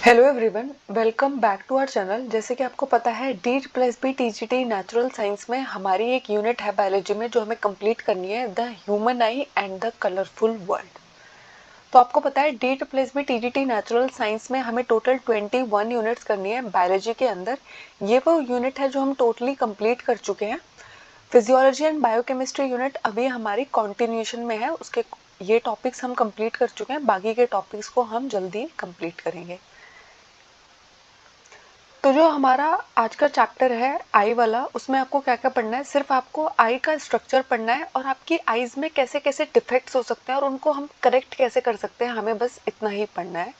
Hello everyone, welcome back to our channel. जैसे कि आपको पता है D+B TGT नेचुरल साइंस में हमारी एक यूनिट है बायोलॉजी में जो हमें कंप्लीट करनी है, the human I and the colourful world. तो आपको पता है D+B TGT नेचुरल साइंस में हमें टोटल 21 यूनिट्स करनी है बायोलॉजी के अंदर। ये वो यूनिट है जो हम टोटली कंप्लीट कर चुके हैं। फिजियोलॉजी एंड बायोकेमिस्ट्री यूनिट अभी हमारी कॉन्टिन्यूशन में है, उसके ये टॉपिक्स हम कंप्लीट कर चुके हैं, बाकी के टॉपिक्स को हम जल्दी कंप्लीट करेंगे। तो जो हमारा आज का चैप्टर है आई वाला, उसमें आपको क्या क्या पढ़ना है। सिर्फ आपको आई का स्ट्रक्चर पढ़ना है और आपकी आईज में कैसे कैसे डिफेक्ट्स हो सकते हैं और उनको हम करेक्ट कैसे कर सकते हैं, हमें बस इतना ही पढ़ना है।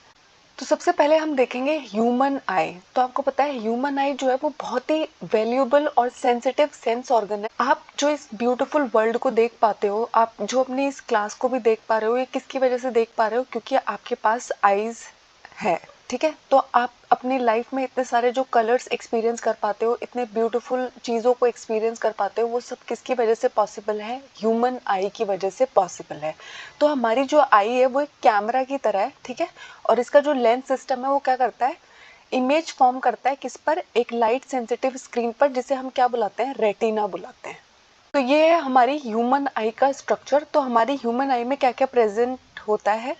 तो सबसे पहले हम देखेंगे ह्यूमन आई। तो आपको पता है ह्यूमन आई जो है वो बहुत ही वैल्यूएबल और सेंसिटिव सेंस ऑर्गन है। आप जो इस ब्यूटीफुल वर्ल्ड को देख पाते हो, आप जो अपनी इस क्लास को भी देख पा रहे हो, ये किसकी वजह से देख पा रहे हो? क्योंकि आपके पास आईज है। ठीक है, तो आप अपनी लाइफ में इतने सारे जो कलर्स एक्सपीरियंस कर पाते हो, इतने ब्यूटीफुल चीज़ों को एक्सपीरियंस कर पाते हो, वो सब किसकी वजह से पॉसिबल है? ह्यूमन आई की वजह से पॉसिबल है। तो हमारी जो आई है वो एक कैमरा की तरह है, ठीक है, और इसका जो लेंस सिस्टम है वो क्या करता है? इमेज फॉर्म करता है किस पर? एक लाइट सेंसिटिव स्क्रीन पर, जिसे हम क्या बुलाते हैं? रेटिना बुलाते हैं। तो ये है हमारी ह्यूमन आई का स्ट्रक्चर। तो हमारी ह्यूमन आई में क्या क्या प्रेजेंट होता है?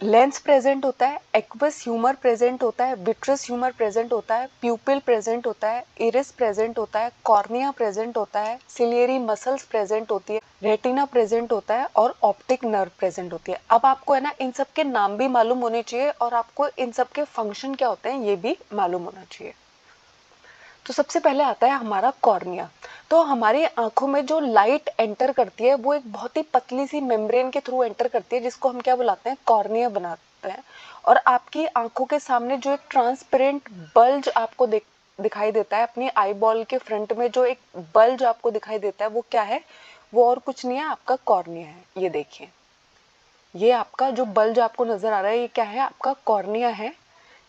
लेंस प्रेजेंट होता है, एक्वस ह्यूमर प्रेजेंट होता है, विट्रस ह्यूमर प्रेजेंट होता है, प्यूपिल प्रेजेंट होता है, इरिस प्रेजेंट होता है, कॉर्निया प्रेजेंट होता है, सिलियरी मसल्स प्रेजेंट होती है, रेटिना प्रेजेंट होता है और ऑप्टिक नर्व प्रेजेंट होती है। अब आपको है ना इन सब के नाम भी मालूम होने चाहिए और आपको इन सब के फंक्शन क्या होते हैं ये भी मालूम होना चाहिए। तो सबसे पहले आता है हमारा कॉर्निया। तो हमारी आंखों में जो लाइट एंटर करती है वो एक बहुत ही पतली सी मेम्ब्रेन के थ्रू एंटर करती है, जिसको हम क्या बुलाते हैं? कॉर्निया बनाते हैं। और आपकी आंखों के सामने जो एक ट्रांसपेरेंट बल्ज आपको दिखाई देता है, अपनी आई बॉल के फ्रंट में जो एक बल्ज आपको दिखाई देता है वो क्या है? वो और कुछ नहीं है, आपका कॉर्निया है। ये देखिए, ये आपका जो बल्ज आपको नजर आ रहा है ये क्या है? आपका कॉर्निया है।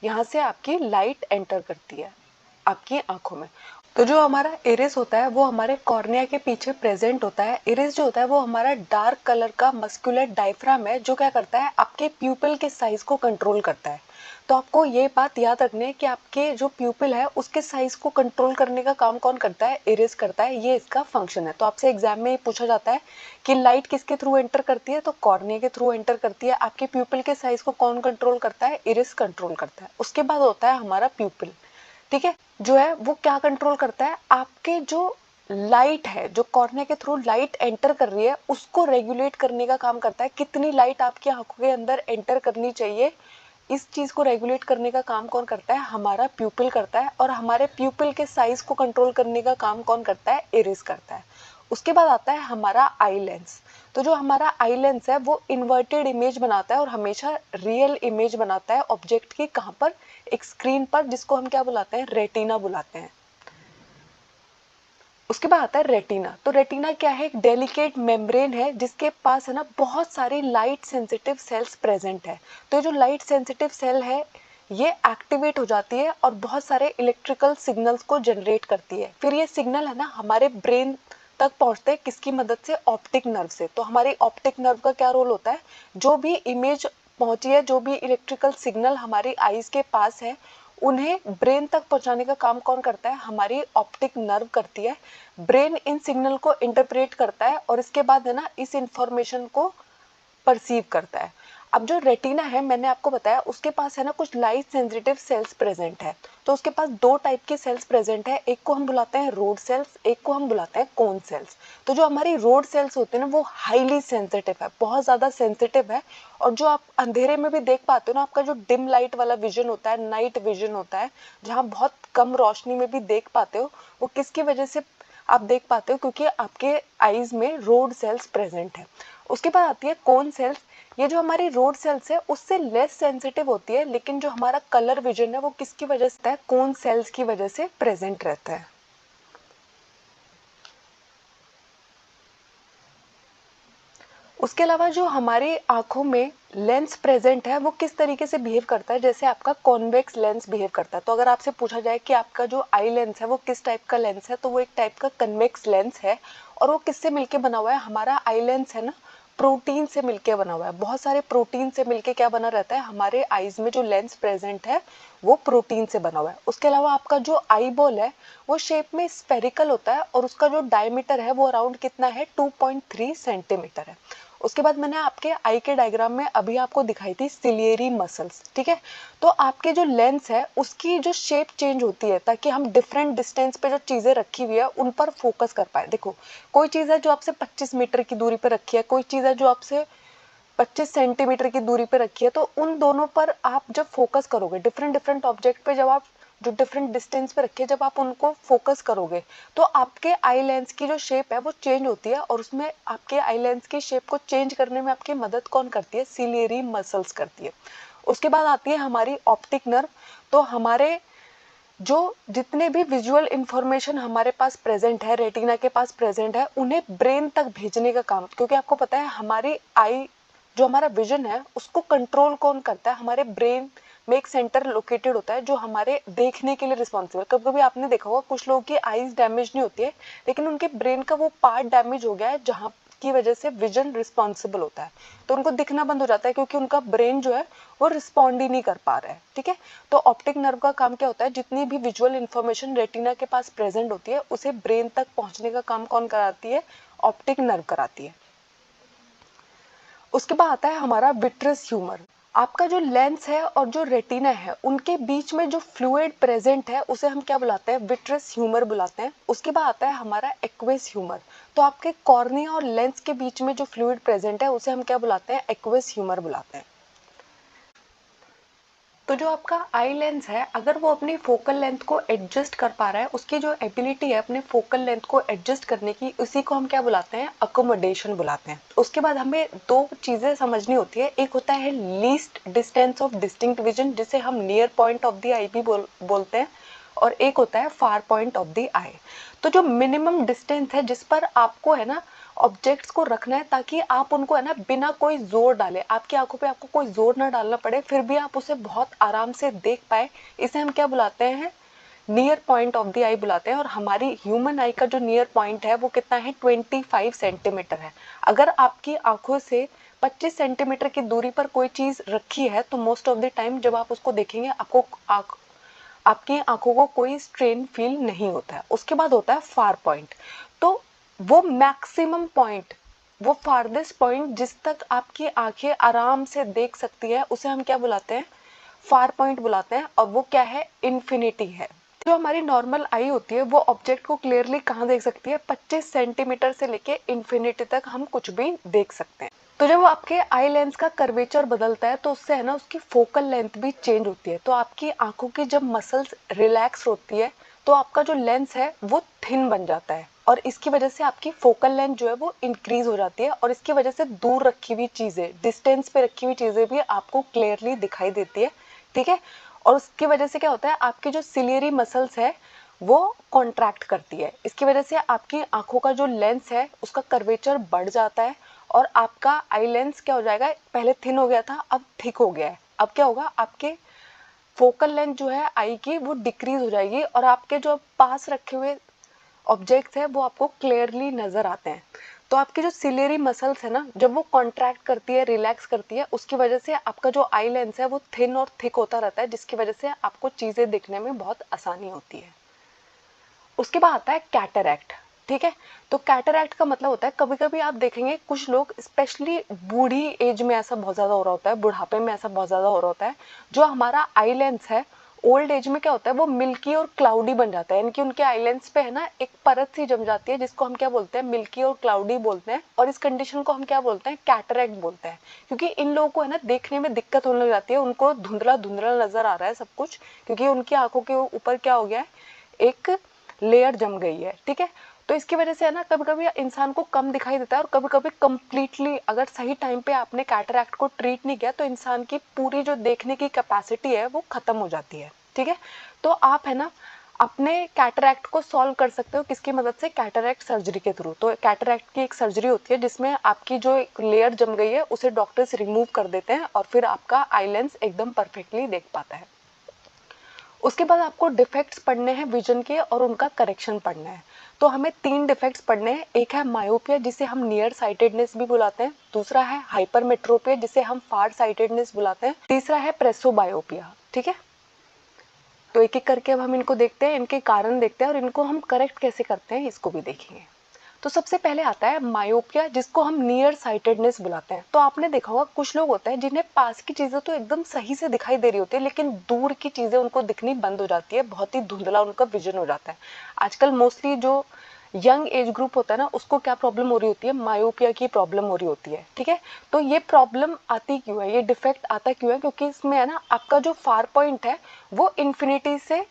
यहाँ से आपकी लाइट एंटर करती है आपकी आंखों में। तो जो हमारा इरिस होता है वो हमारे कॉर्निया के पीछे प्रेजेंट होता है। इरिस जो होता है वो हमारा डार्क कलर का मस्कुलर डायफ्राम है, जो क्या करता है? आपके प्यूपिल के साइज को कंट्रोल करता है। तो आपको ये बात याद रखनी है कि आपके जो प्यूपिल है उसके साइज को कंट्रोल करने का काम कौन करता है? इरिस करता है। ये इसका फंक्शन है। तो आपसे एग्जाम में ये पूछा जाता है कि लाइट किसके थ्रू एंटर करती है? तो कॉर्निया के थ्रू एंटर करती है। आपके प्यूपिल के साइज को कौन कंट्रोल करता है? इरिस कंट्रोल करता है। उसके बाद होता है हमारा प्यूपिल, ठीक है, जो है वो क्या कंट्रोल करता है? आपके जो लाइट है, जो कॉर्निया के थ्रू लाइट एंटर कर रही है उसको रेगुलेट करने का काम करता है। कितनी लाइट आपकी आंखों के अंदर एंटर करनी चाहिए, इस चीज को रेगुलेट करने का काम कौन करता है? हमारा प्यूपिल करता है। और हमारे प्यूपिल के साइज को कंट्रोल करने का काम कौन करता है? इरिस करता है। उसके बाद आता है हमारा आई लेंस। तो जो हमारा आई लेंस है वो इन्वर्टेड इमेज बनाता है और हमेशा रियल इमेज बनाता है ऑब्जेक्ट की। कहाँ पर? एक स्क्रीन पर, जिसको हम क्या बुलाते हैं? रेटिना बुलाते हैं। उसके बाद आता है रेटिना। तो रेटिना क्या है? एक डेलिकेट मेम्ब्रेन है जिसके पास है ना बहुत सारी लाइट सेंसिटिव सेल्स प्रेजेंट है। तो जो लाइट सेंसिटिव सेल है ये एक्टिवेट हो जाती है और बहुत सारे इलेक्ट्रिकल सिग्नल्स को जनरेट करती है। फिर ये सिग्नल है ना हमारे ब्रेन तक पहुंचते हैं किसकी मदद से? ऑप्टिक नर्व से। तो हमारी ऑप्टिक नर्व का क्या रोल होता है? जो भी इमेज पहुंची है, जो भी इलेक्ट्रिकल सिग्नल हमारी आईज के पास है, उन्हें ब्रेन तक पहुंचाने का काम कौन करता है? हमारी ऑप्टिक नर्व करती है। ब्रेन इन सिग्नल को इंटरप्रेट करता है और इसके बाद है ना इस इंफॉर्मेशन को परसीव करता है। अब जो रेटिना है मैंने आपको बताया उसके पास है ना कुछ लाइट सेंसिटिव सेल्स प्रेजेंट है। तो उसके पास दो टाइप के सेल्स प्रेजेंट है, एक को हम बुलाते हैं रोड सेल्स, एक को हम बुलाते हैं कोन सेल्स। तो जो हमारी रोड सेल्स होते हैं ना वो हाईली सेंसिटिव है, बहुत ज्यादा सेंसिटिव है। और जो आप अंधेरे में भी देख पाते हो ना, आपका जो डिम लाइट वाला विजन होता है, नाइट विजन होता है, जहाँ बहुत कम रोशनी में भी देख पाते हो, वो किसकी वजह से आप देख पाते हो? क्योंकि आपके आईज में रोड सेल्स प्रेजेंट है। उसके बाद आती है कोन सेल्स। ये जो हमारी रोड सेल्स है उससे लेस सेंसिटिव होती है, लेकिन जो हमारा कलर विजन है वो किसकी वजह से है? कोन सेल्स की वजह से प्रेजेंट रहता है। उसके अलावा जो हमारी आंखों में लेंस प्रेजेंट है वो किस तरीके से बिहेव करता है? जैसे आपका कॉन्वेक्स लेंस बिहेव करता है। तो अगर आपसे पूछा जाए कि आपका जो आई लेंस है वो किस टाइप का लेंस है, तो वो एक टाइप का कन्वेक्स लेंस है। और वो किससे मिलके बना हुआ है? हमारा आई लेंस है ना प्रोटीन से मिलके बना हुआ है, बहुत सारे प्रोटीन से मिलके क्या बना रहता है, हमारे आईज में जो लेंस प्रेजेंट है वो प्रोटीन से बना हुआ है। उसके अलावा आपका जो आई बॉल है वो शेप में स्फेरिकल होता है और उसका जो डायमीटर है वो अराउंड कितना है, 2.3 सेंटीमीटर है। उसके बाद मैंने आपके आई के डायग्राम में अभी आपको दिखाई थी सिलियरी मसल्स, ठीक है। तो आपके जो लेंस है उसकी जो शेप चेंज होती है ताकि हम डिफरेंट डिस्टेंस पे जो चीज़ें रखी हुई है उन पर फोकस कर पाए। देखो, कोई चीज़ है जो आपसे 25 मीटर की दूरी पे रखी है, कोई चीज़ है जो आपसे 25 सेंटीमीटर की दूरी पे रखी है, तो उन दोनों पर आप जब फोकस करोगे, डिफरेंट डिफरेंट ऑब्जेक्ट पे जब आप जो डिफरेंट डिस्टेंस पे रखे जब आप उनको फोकस करोगे तो आपके आई लेंस की जो शेप है वो चेंज होती है, और उसमें आपके आई लेंस की शेप को चेंज करने में आपकी मदद कौन करती है, सिलियरी मसल्स करती है। उसके बाद आती है हमारी ऑप्टिक नर्व। तो हमारे जो जितने भी विजुअल इंफॉर्मेशन हमारे पास प्रेजेंट है, रेटिना के पास प्रेजेंट है, उन्हें ब्रेन तक भेजने का काम, क्योंकि आपको पता है हमारी आई जो हमारा विजन है उसको कंट्रोल कौन करता है, हमारे ब्रेन में एक सेंटर लोकेटेड होता है जो हमारे देखने के लिए रिस्पॉन्सिबल। कभी कभी आपने देखा होगा कुछ लोगों की आईज डैमेज नहीं होती है लेकिन उनके ब्रेन का वो पार्ट डैमेज हो गया है जहाँ की वजह से विजन रिस्पॉन्सिबल होता है, तो उनको दिखना बंद हो जाता है क्योंकि उनका ब्रेन जो है वो रिस्पॉन्ड ही नहीं कर पा रहा है, ठीक है। तो ऑप्टिक नर्व का काम क्या होता है, जितनी भी विजुअल इंफॉर्मेशन रेटिना के पास प्रेजेंट होती है उसे ब्रेन तक पहुंचने का काम कौन कराती है, ऑप्टिक नर्व कराती है। उसके बाद आता है हमारा विट्रस ह्यूमर। आपका जो लेंस है और जो रेटिना है उनके बीच में जो फ्लूइड प्रेजेंट है उसे हम क्या बुलाते हैं, विट्रस ह्यूमर बुलाते हैं। उसके बाद आता है हमारा एक्वेस ह्यूमर। तो आपके कॉर्निया और लेंस के बीच में जो फ्लूइड प्रेजेंट है उसे हम क्या बुलाते हैं, एक्वेस ह्यूमर बुलाते हैं। तो जो आपका आई लेंस है अगर वो अपनी फोकल लेंथ को एडजस्ट कर पा रहा है, उसकी जो एबिलिटी है अपने फोकल लेंथ को एडजस्ट करने की, उसी को हम क्या बुलाते हैं, अकोमोडेशन बुलाते हैं। उसके बाद हमें दो चीज़ें समझनी होती है, एक होता है least distance of distinct vision जिसे हम नियर पॉइंट ऑफ द आई भी बोलते हैं, और एक होता है फार पॉइंट ऑफ द आई। तो जो मिनिमम डिस्टेंस है जिस पर आपको है ना ऑब्जेक्ट्स को रखना है ताकि आप उनको है ना बिना कोई जोर डाले, आपकी आंखों पे आपको कोई जोर ना डालना पड़े, फिर भी आप उसे बहुत आराम से देख पाए, इसे हम क्या बुलाते हैं, नियर पॉइंट ऑफ द आई बुलाते हैं। और हमारी ह्यूमन आई का जो नियर पॉइंट है वो कितना है, 25 सेंटीमीटर है। अगर आपकी आंखों से 25 सेंटीमीटर की दूरी पर कोई चीज रखी है तो मोस्ट ऑफ द टाइम जब आप उसको देखेंगे आपकी आंखों को कोई स्ट्रेन फील नहीं होता है। उसके बाद होता है फार पॉइंट। तो वो मैक्सिमम पॉइंट, वो फारदेस्ट पॉइंट जिस तक आपकी आंखें आराम से देख सकती है उसे हम क्या बुलाते हैं, फार पॉइंट बुलाते हैं, और वो क्या है, इन्फिनिटी है। जो हमारी नॉर्मल आई होती है वो ऑब्जेक्ट को क्लियरली कहाँ देख सकती है, 25 सेंटीमीटर से लेके इन्फिनिटी तक हम कुछ भी देख सकते हैं। तो जब आपके आई लेंस का कर्वेचर बदलता है तो उससे है ना उसकी फोकल लेंथ भी चेंज होती है। तो आपकी आंखों की जब मसल्स रिलैक्स होती है तो आपका जो लेंस है वो थिन बन जाता है, और इसकी वजह से आपकी फोकल लेंथ जो है वो इंक्रीज हो जाती है, और इसकी वजह से दूर रखी हुई चीजें, डिस्टेंस पे रखी हुई चीजें भी आपको क्लियरली दिखाई देती है, ठीक है। और उसकी वजह से क्या होता है, आपकी जो सिलियरी मसल्स है वो कॉन्ट्रैक्ट करती है। इसकी वजह से आपकी आंखों का जो लेंस है उसका कर्वेचर बढ़ जाता है, और आपका आई लेंस क्या हो जाएगा, पहले थिन हो गया था अब थिक हो गया है। अब क्या होगा, आपके फोकल लेंथ जो है आई की वो डिक्रीज हो जाएगी, और आपके जो पास रखे हुए ऑब्जेक्ट्स है वो आपको क्लियरली नजर आते हैं। तो आपकी जो सिलियरी मसल्स है ना जब वो कॉन्ट्रैक्ट करती है, रिलैक्स करती है, उसकी वजह से आपका जो आई लेंस है वो थिन और थिक होता रहता है, जिसकी वजह से आपको चीजें दिखने में बहुत आसानी होती है। उसके बाद आता है कैटरैक्ट, ठीक है। तो कैटरैक्ट का मतलब होता है, कभी कभी आप देखेंगे कुछ लोग स्पेशली बूढ़ी एज में ऐसा बहुत ज्यादा हो रहा होता है, बुढ़ापे में ऐसा बहुत ज्यादा हो रहा होता है, जो हमारा आई लेंस है ओल्ड एज में क्या होता है वो मिल्की और क्लाउडी बन जाता है, इनकी उनके आई लेंस पे है ना एक परत सी जम जाती है जिसको हम क्या बोलते हैं, मिल्की और क्लाउडी बोलते हैं, और इस कंडीशन को हम क्या बोलते हैं, कैटरैक्ट बोलते हैं। क्योंकि इन लोगों को है ना देखने में दिक्कत होने लग जाती है, उनको धुंधला धुंधला नजर आ रहा है सब कुछ, क्योंकि उनकी आंखों के ऊपर क्या हो गया है, एक लेयर जम गई है, ठीक है। तो इसकी वजह से है ना कभी कभी इंसान को कम दिखाई देता है, और कभी कभी कम्प्लीटली अगर सही टाइम पे आपने कैटरैक्ट को ट्रीट नहीं किया तो इंसान की पूरी जो देखने की कैपेसिटी है वो खत्म हो जाती है, ठीक है। तो आप है ना अपने कैटरैक्ट को सॉल्व कर सकते हो किसकी मदद से, कैटरैक्ट सर्जरी के थ्रू। तो कैटरैक्ट की एक सर्जरी होती है जिसमें आपकी जो एक लेयर जम गई है उसे डॉक्टर्स रिमूव कर देते हैं, और फिर आपका आई लेंस एकदम परफेक्टली देख पाता है। उसके बाद आपको डिफेक्ट्स पढ़ने हैं विजन के और उनका करेक्शन पढ़ना है। तो हमें 3 डिफेक्ट्स पढ़ने हैं। एक है मायोपिया जिसे हम नियर साइटेडनेस भी बुलाते हैं, दूसरा है हाइपरमेट्रोपिया जिसे हम फार साइटेडनेस बुलाते हैं, तीसरा है प्रेसोबायोपिया। ठीक है, तो एक एक करके अब हम इनको देखते हैं, इनके कारण देखते हैं और इनको हम करेक्ट कैसे करते हैं इसको भी देखेंगे। तो सबसे पहले आता है मायोपिया जिसको हम नियर साइटेडनेस बुलाते हैं। तो आपने देखा होगा कुछ लोग होते हैं जिन्हें पास की चीजें तो एकदम सही से दिखाई दे रही होती है लेकिन दूर की चीजें उनको दिखनी बंद हो जाती है, बहुत ही धुंधला उनका विजन हो जाता है। आजकल मोस्टली जो यंग एज ग्रुप होता है ना, उसको क्या प्रॉब्लम हो रही होती है, मायोपिया की प्रॉब्लम हो रही होती है। ठीक है, तो ये प्रॉब्लम आती क्यों है, ये डिफेक्ट आता क्यों है, क्योंकि इसमें है ना आपका जो फार पॉइंट है वो इन्फिनिटी से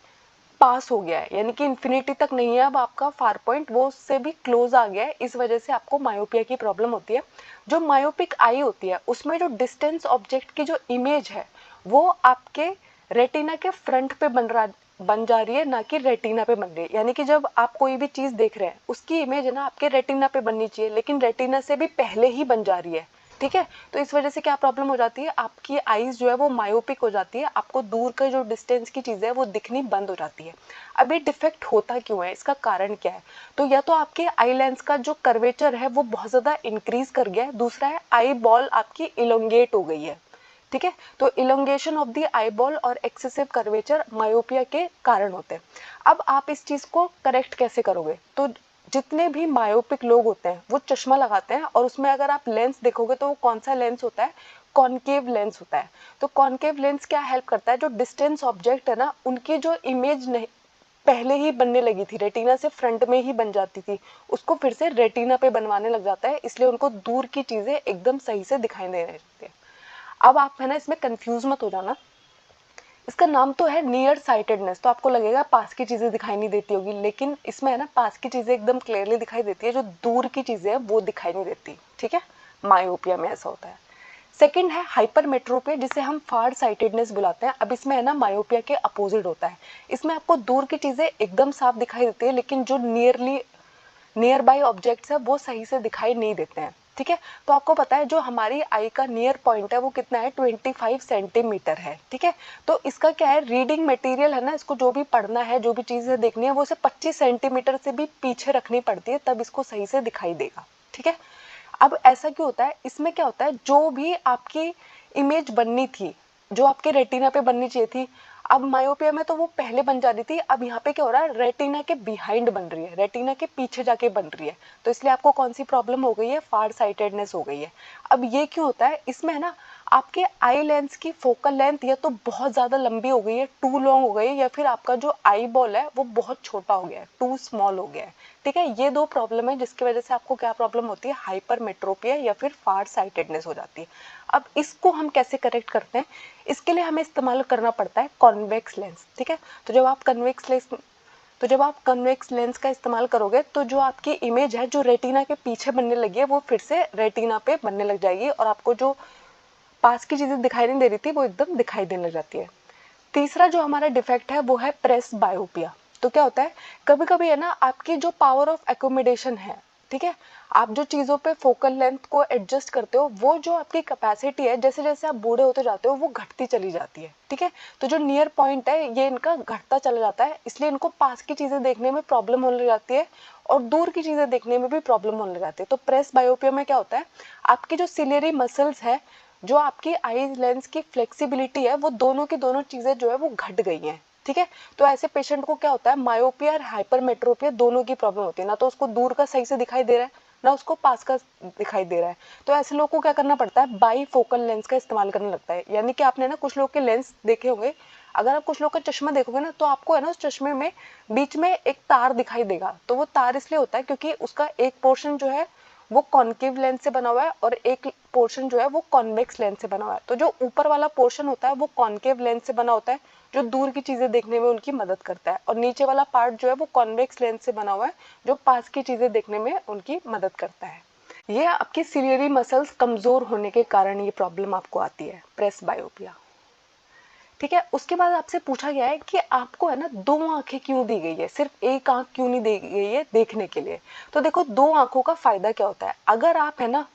पास हो गया है, यानी कि इन्फिनिटी तक नहीं है अब आपका फार पॉइंट, वो उससे भी क्लोज आ गया है, इस वजह से आपको मायोपिया की प्रॉब्लम होती है। जो मायोपिक आई होती है उसमें जो डिस्टेंस ऑब्जेक्ट की जो इमेज है वो आपके रेटिना के फ्रंट पे बन जा रही है, ना कि रेटिना पे बन रही है। यानी कि जब आप कोई भी चीज देख रहे हैं उसकी इमेज है ना आपके रेटिना पे बननी चाहिए, लेकिन रेटिना से भी पहले ही बन जा रही है। ठीक है, तो इस वजह से क्या प्रॉब्लम हो जाती है, आपकी आईज जो है वो मायोपिक हो जाती है, आपको दूर का जो डिस्टेंस की चीज़ है वो दिखनी बंद हो जाती है। अब ये डिफेक्ट होता क्यों है, इसका कारण क्या है, तो या तो आपके आई लेंस का जो कर्वेचर है वो बहुत ज़्यादा इंक्रीज कर गया है, दूसरा है आई बॉल आपकी इलोंगेट हो गई है। ठीक है, तो elongation of the eye ball और एक्सेसिव कर्वेचर मायोपिया के कारण होते हैं। अब आप इस चीज़ को करेक्ट कैसे करोगे, तो जितने भी मायोपिक लोग होते हैं वो चश्मा लगाते हैं और उसमें अगर आप लेंस देखोगे तो वो कौन सा लेंस होता है, कॉनकेव लेंस होता है। तो कॉनकेव लेंस क्या हेल्प करता है, जो डिस्टेंस ऑब्जेक्ट है ना उनकी जो इमेज नहीं पहले ही बनने लगी थी, रेटिना से फ्रंट में ही बन जाती थी, उसको फिर से रेटिना पे बनवाने लग जाता है, इसलिए उनको दूर की चीजें एकदम सही से दिखाई देने लगती है। अब आप है ना इसमें कंफ्यूज मत हो जाना, इसका नाम तो है नियर साइटेडनेस, तो आपको लगेगा पास की चीजें दिखाई नहीं देती होगी, लेकिन इसमें है ना पास की चीजें एकदम क्लियरली दिखाई देती है, जो दूर की चीजें है वो दिखाई नहीं देती। ठीक है, मायोपिया में ऐसा होता है। सेकंड है हाइपरमेट्रोपिया जिसे हम फार साइटेडनेस बुलाते हैं। अब इसमें है ना मायोपिया के अपोजिट होता है, इसमें आपको दूर की चीजें एकदम साफ दिखाई देती है लेकिन जो नियर बाई ऑब्जेक्ट्स है वो सही से दिखाई नहीं देते हैं। ठीक है, तो आपको पता है जो हमारी आई का नियर पॉइंट है वो कितना है, 25 सेंटीमीटर है। ठीक है, तो इसका क्या है, रीडिंग मटेरियल है ना, इसको जो भी पढ़ना है जो भी चीजें देखनी है वो उसे 25 सेंटीमीटर से भी पीछे रखनी पड़ती है, तब इसको सही से दिखाई देगा। ठीक है, अब ऐसा क्यों होता है, इसमें क्या होता है, जो भी आपकी इमेज बननी थी, जो आपके रेटिना पे बननी चाहिए थी, अब मायोपिया में तो वो पहले बन जा रही थी, अब यहाँ पे क्या हो रहा है, रेटिना के बिहाइंड बन रही है, रेटिना के पीछे जाके बन रही है, तो इसलिए आपको कौन सी प्रॉब्लम हो गई है, फार साइटेडनेस हो गई है। अब ये क्यों होता है, इसमें है ना आपके आई लेंस की फोकल लेंथ या तो बहुत ज़्यादा लंबी हो गई है, टू लॉन्ग हो गई है, या फिर आपका जो आई बॉल है वो बहुत छोटा हो गया है, टू स्मॉल हो गया है। ठीक है, ये दो प्रॉब्लम है जिसकी वजह से आपको क्या प्रॉब्लम होती है, हाइपरमेट्रोपिया या फिर फार साइटेडनेस हो जाती है। अब इसको हम कैसे करेक्ट करते हैं, इसके लिए हमें इस्तेमाल करना पड़ता है कॉन्वेक्स लेंस। ठीक है, तो जब आप कन्वेक्स लेंस का इस्तेमाल करोगे तो जो आपकी इमेज है जो रेटिना के पीछे बनने लगी है वो फिर से रेटिना पे बनने लग जाएगी और आपको जो पास की चीजें दिखाई नहीं दे रही थी वो एकदम दिखाई देने लग जाती है। तीसरा जो हमारा डिफेक्ट है वो है प्रेस बायोपिया। तो क्या होता है, कभी कभी है ना आपकी जो पावर ऑफ एकोमोडेशन है, ठीक है, आप जो चीज़ों पे फोकल लेंथ को एडजस्ट करते हो वो जो आपकी कैपेसिटी है जैसे जैसे आप बूढ़े होते जाते हो वो घटती चली जाती है। ठीक है, तो जो नियर पॉइंट है ये इनका घटता चला जाता है, इसलिए इनको पास की चीज़ें देखने में प्रॉब्लम होने लग जाती है और दूर की चीज़ें देखने में भी प्रॉब्लम होने लग जाती है। तो प्रेस बायोपिया में क्या होता है, आपकी जो सिलियरी मसल्स है, जो आपकी आई लेंस की फ्लेक्सिबिलिटी है, वो दोनों की दोनों चीजें जो है वो घट गई हैं। ठीक है, तो ऐसे पेशेंट को क्या होता है, मायोपिया और हाइपरमेट्रोपिया दोनों की प्रॉब्लम होती है, ना तो उसको दूर का सही से दिखाई दे रहा है ना उसको पास का दिखाई दे रहा है। तो ऐसे लोगों को क्या करना पड़ता है, बाई फोकल लेंस का इस्तेमाल करने लगता है। यानी कि आपने ना कुछ लोग के लेंस देखे होंगे, अगर आप कुछ लोग का चश्मा देखोगे ना तो आपको है ना उस चश्मे में बीच में एक तार दिखाई देगा, तो वो तार इसलिए होता है क्योंकि उसका एक पोर्शन जो है वो कॉनकेव लेंस से बना हुआ है और एक पोर्शन जो है वो कॉन्वेक्स लेंस से बना हुआ है। तो जो ऊपर वाला पोर्शन होता है वो कॉनकेव लेंस से बना होता है, जो दूर की चीजें देखने में उनकी मदद करता है, और नीचे वाला पार्ट जो है वो कॉन्वेक्स लेंस से बना हुआ है, जो पास की चीजें देखने में उनकी मदद करता है। ये आपकी सिलियरी मसल्स कमजोर होने के कारण ये प्रॉब्लम आपको आती है, प्रेस बायोपिया। ठीक है, उसके बाद आपसे पूछा गया है कि आपको है ना दो आंखें क्यों दी गई है, सिर्फ एक आंख क्यों नहीं दी गई है देखने के लिए। तो देखो दो आंखों का फायदा क्या होता है, अगर आप है ना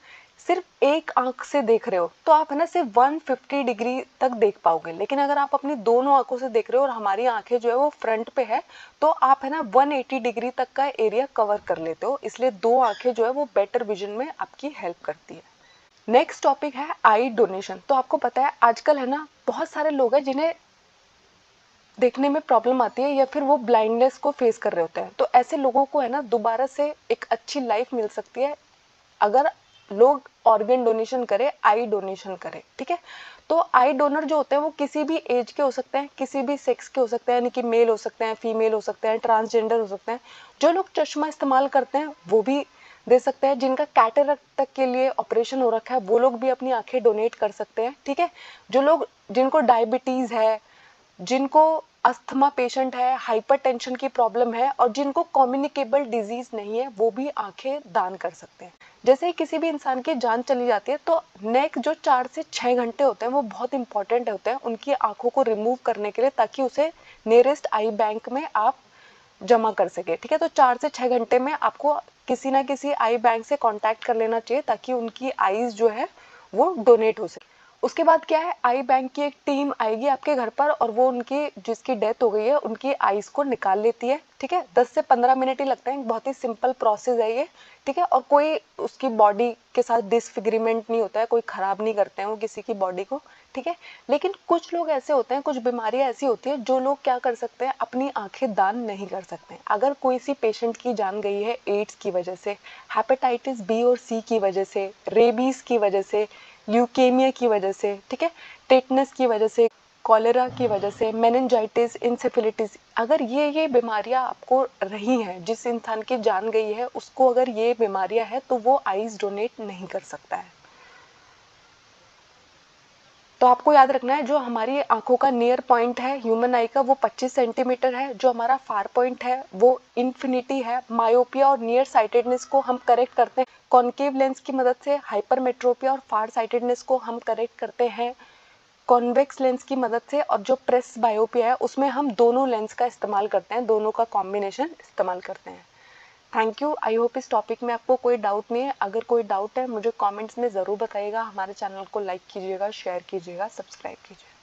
सिर्फ एक आंख से देख रहे हो तो आप है ना सिर्फ 150 डिग्री तक देख पाओगे, लेकिन अगर आप अपनी दोनों आंखों से देख रहे हो और हमारी आंखें जो है वो फ्रंट पे है तो आप है ना 180 डिग्री तक का एरिया कवर कर लेते हो, इसलिए दो आंखें जो है वो बेटर विजन में आपकी हेल्प करती है। नेक्स्ट टॉपिक है आई डोनेशन। तो आपको पता है आजकल है ना बहुत सारे लोग हैं जिन्हें देखने में प्रॉब्लम आती है या फिर वो ब्लाइंडनेस को फेस कर रहे होते हैं, तो ऐसे लोगों को है ना दोबारा से एक अच्छी लाइफ मिल सकती है अगर लोग ऑर्गन डोनेशन करें, आई डोनेशन करें। ठीक है, तो आई डोनर जो होते हैं वो किसी भी एज के हो सकते हैं, किसी भी सेक्स के हो सकते हैं, यानी कि मेल हो सकते हैं, फीमेल हो सकते हैं, ट्रांसजेंडर हो सकते हैं। जो लोग चश्मा इस्तेमाल करते हैं वो भी दे सकते हैं, जिनका कैटरेक्ट तक के लिए ऑपरेशन हो रखा है वो लोग भी अपनी आंखें डोनेट कर सकते हैं। ठीक है, जो लोग जिनको डायबिटीज है, जिनको अस्थमा पेशेंट है, हाइपरटेंशन की प्रॉब्लम है और जिनको कम्युनिकेबल डिजीज नहीं है वो भी आंखें दान कर सकते हैं। जैसे ही किसी भी इंसान की जान चली जाती है तो नेक्स्ट जो 4 से 6 घंटे होते हैं वो बहुत इंपॉर्टेंट होते हैं उनकी आंखों को रिमूव करने के लिए, ताकि उसे नियरेस्ट आई बैंक में आप जमा कर सके। ठीक है, तो 4 से 6 घंटे में आपको किसी ना किसी आई बैंक से कांटेक्ट कर लेना चाहिए ताकि उनकी आईज जो है वो डोनेट हो सके। उसके बाद क्या है, आई बैंक की एक टीम आएगी आपके घर पर और वो उनकी जिसकी डेथ हो गई है उनकी आईज को निकाल लेती है। ठीक है, 10 से 15 मिनट ही लगते हैं, बहुत ही सिंपल प्रोसेस है ये। ठीक है, और कोई उसकी बॉडी के साथ डिसफिगरीमेंट नहीं होता है, कोई खराब नहीं करते हैं वो किसी की बॉडी को। ठीक है, लेकिन कुछ लोग ऐसे होते हैं, कुछ बीमारियां ऐसी होती है जो लोग क्या कर सकते हैं, अपनी आंखें दान नहीं कर सकते हैं। अगर कोई सी पेशेंट की जान गई है एड्स की वजह से, हेपेटाइटिस बी और सी की वजह से, रेबीज की वजह से, ल्यूकेमिया की वजह से, ठीक है, टेटनस की वजह से, कॉलेरा की वजह से, मेनिंजाइटिस, इंसेफेलिटिस, अगर ये बीमारियां आपको रही हैं, जिस इंसान की जान गई है उसको अगर ये बीमारियां है तो वो आईज डोनेट नहीं कर सकता है। तो आपको याद रखना है जो हमारी आंखों का नियर पॉइंट है ह्यूमन आई का वो 25 सेंटीमीटर है, जो हमारा फार पॉइंट है वो इन्फिनिटी है। मायोपिया और नियर साइटेडनेस को हम करेक्ट करते हैं कॉन्केव लेंस की मदद से, हाइपरमेट्रोपिया और फार साइटेडनेस को हम करेक्ट करते हैं कॉन्वेक्स लेंस की मदद से, और जो प्रेस बायोपिया है उसमें हम दोनों लेंस का इस्तेमाल करते हैं, दोनों का कॉम्बिनेशन इस्तेमाल करते हैं। थैंक यू, आई होप इस टॉपिक में आपको कोई डाउट नहीं है। अगर कोई डाउट है मुझे कमेंट्स में ज़रूर बताइएगा। हमारे चैनल को लाइक कीजिएगा, शेयर कीजिएगा, सब्सक्राइब कीजिएगा।